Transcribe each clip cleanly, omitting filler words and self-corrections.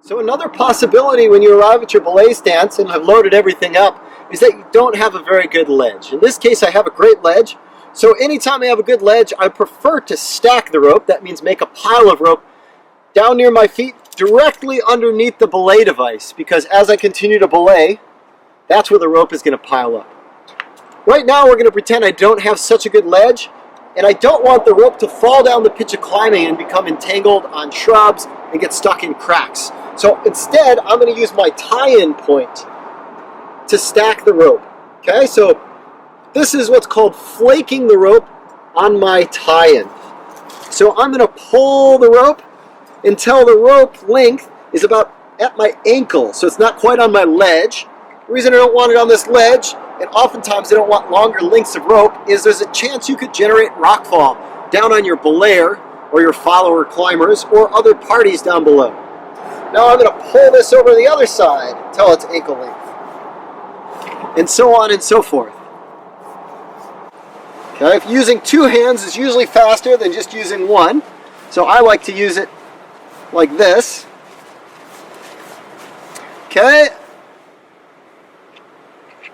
So another possibility when you arrive at your belay stance and have loaded everything up is that you don't have a very good ledge. In this case, I have a great ledge. So anytime I have a good ledge, I prefer to stack the rope. That means make a pile of rope down near my feet, directly underneath the belay device, because as I continue to belay, that's where the rope is going to pile up. Right now, we're going to pretend I don't have such a good ledge, and I don't want the rope to fall down the pitch of climbing and become entangled on shrubs and get stuck in cracks. So instead, I'm going to use my tie-in point to stack the rope. Okay, so this is what's called flaking the rope on my tie-in. So I'm going to pull the rope until the rope length is about at my ankle, so it's not quite on my ledge. The reason I don't want it on this ledge, and oftentimes I don't want longer lengths of rope, is there's a chance you could generate rockfall down on your belayer or your follower climbers or other parties down below. Now I'm going to pull this over to the other side until it's ankle length, and so on and so forth. Okay, if using two hands is usually faster than just using one, so I like to use it like this. Okay.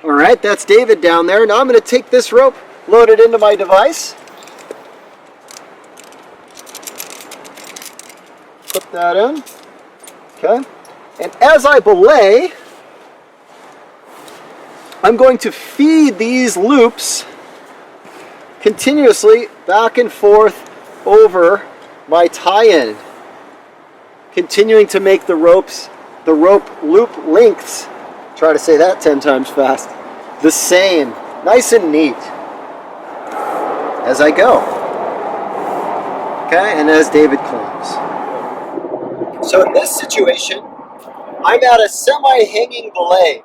Alright, that's David down there. Now I'm going to take this rope, load it into my device. Put that in. Okay. And as I belay, I'm going to feed these loops continuously back and forth over my tie-in, continuing to make the rope loop lengths, try to say that 10 times fast, the same, nice and neat as I go. Okay, and as David claims. So in this situation, I'm at a semi-hanging belay.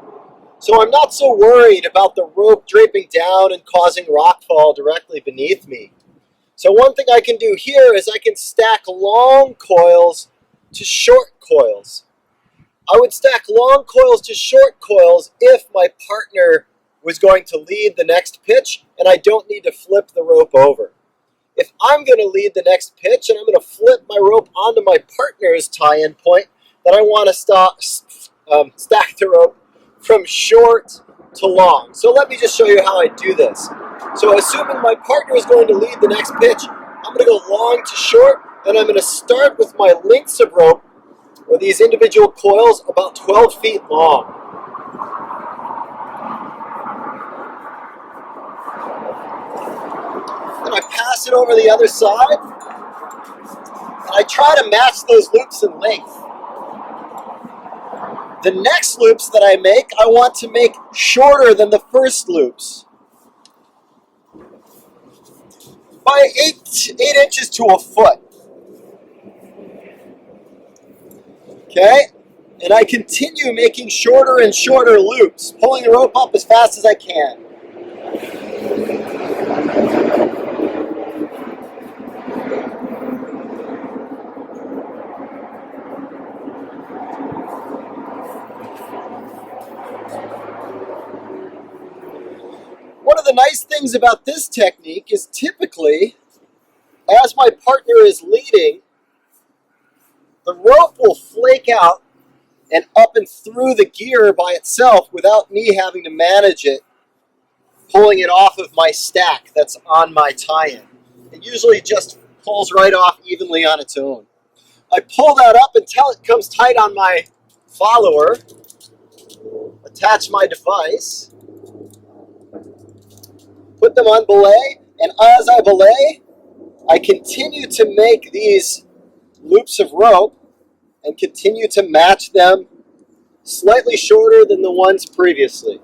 So I'm not so worried about the rope draping down and causing rockfall directly beneath me. So one thing I can do here is I can stack long coils to short coils. I would stack long coils to short coils if my partner was going to lead the next pitch and I don't need to flip the rope over. If I'm going to lead the next pitch and I'm going to flip my rope onto my partner's tie-in point, then I want to stack the rope from short to long. So let me just show you how I do this. So assuming my partner is going to lead the next pitch, I'm going to go long to short, and I'm going to start with my lengths of rope, or these individual coils, about 12 feet long. Then I pass it over the other side, and I try to match those loops in length. The next loops that I make, I want to make shorter than the first loops, by 8 inches to a foot. Okay, and I continue making shorter and shorter loops, pulling the rope up as fast as I can. One of the nice things about this technique is typically, as my partner is leading, the rope will flake out and up and through the gear by itself without me having to manage it, pulling it off of my stack that's on my tie-in. It usually just pulls right off evenly on its own. I pull that up until it comes tight on my follower, attach my device, put them on belay, and as I belay, I continue to make these loops of rope and continue to match them slightly shorter than the ones previously.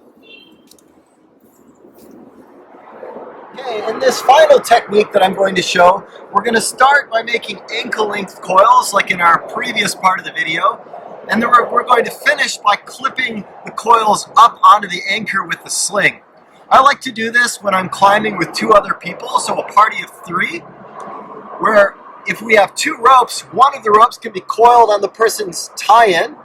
Okay, in this final technique that I'm going to show, we're going to start by making ankle-length coils like in our previous part of the video, and then we're going to finish by clipping the coils up onto the anchor with the sling. I like to do this when I'm climbing with 2 other people, so a party of 3, where if we have 2 ropes, one of the ropes can be coiled on the person's tie-in,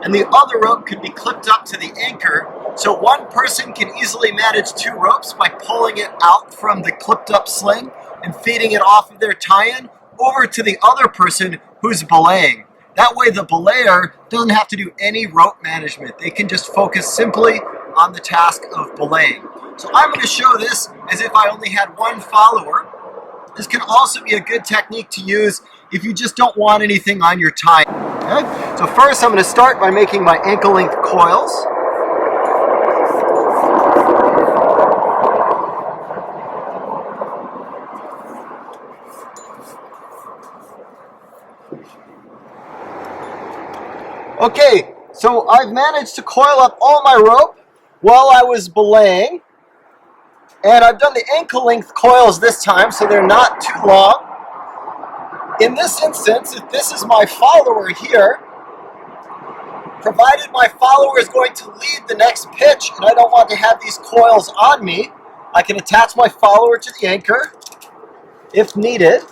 and the other rope can be clipped up to the anchor, so one person can easily manage 2 ropes by pulling it out from the clipped up sling and feeding it off of their tie-in over to the other person who's belaying. That way the belayer doesn't have to do any rope management. They can just focus simply on the task of belaying. So I'm going to show this as if I only had one follower. This can also be a good technique to use if you just don't want anything on your tie. Okay? So first I'm going to start by making my ankle length coils. Okay, so I've managed to coil up all my rope while I was belaying. And I've done the ankle length coils this time, so they're not too long. In this instance, if this is my follower here, provided my follower is going to lead the next pitch and I don't want to have these coils on me, I can attach my follower to the anchor if needed.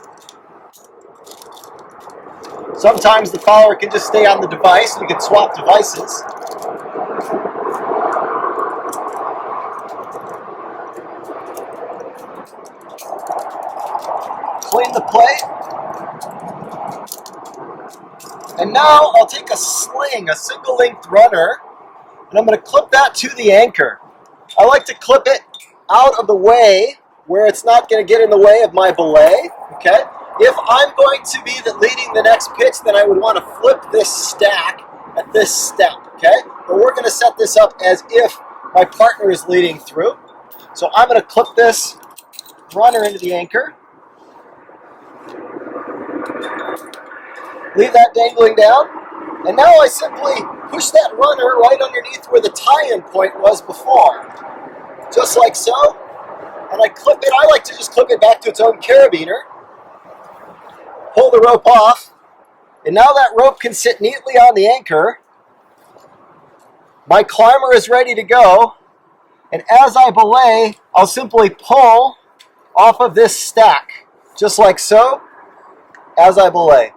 Sometimes the follower can just stay on the device. You can swap devices. Clean the plate. And now I'll take a sling, a single length runner, and I'm going to clip that to the anchor. I like to clip it out of the way where it's not going to get in the way of my belay. Okay? If I'm going to be leading the next pitch, then I would want to flip this stack at this step. Okay? But we're going to set this up as if my partner is leading through. So I'm going to clip this runner into the anchor. Leave that dangling down. And now I simply push that runner right underneath where the tie-in point was before. Just like so. And I clip it. I like to just clip it back to its own carabiner. Pull the rope off. And now that rope can sit neatly on the anchor. My climber is ready to go. And as I belay, I'll simply pull off of this stack. Just like so, as I belay.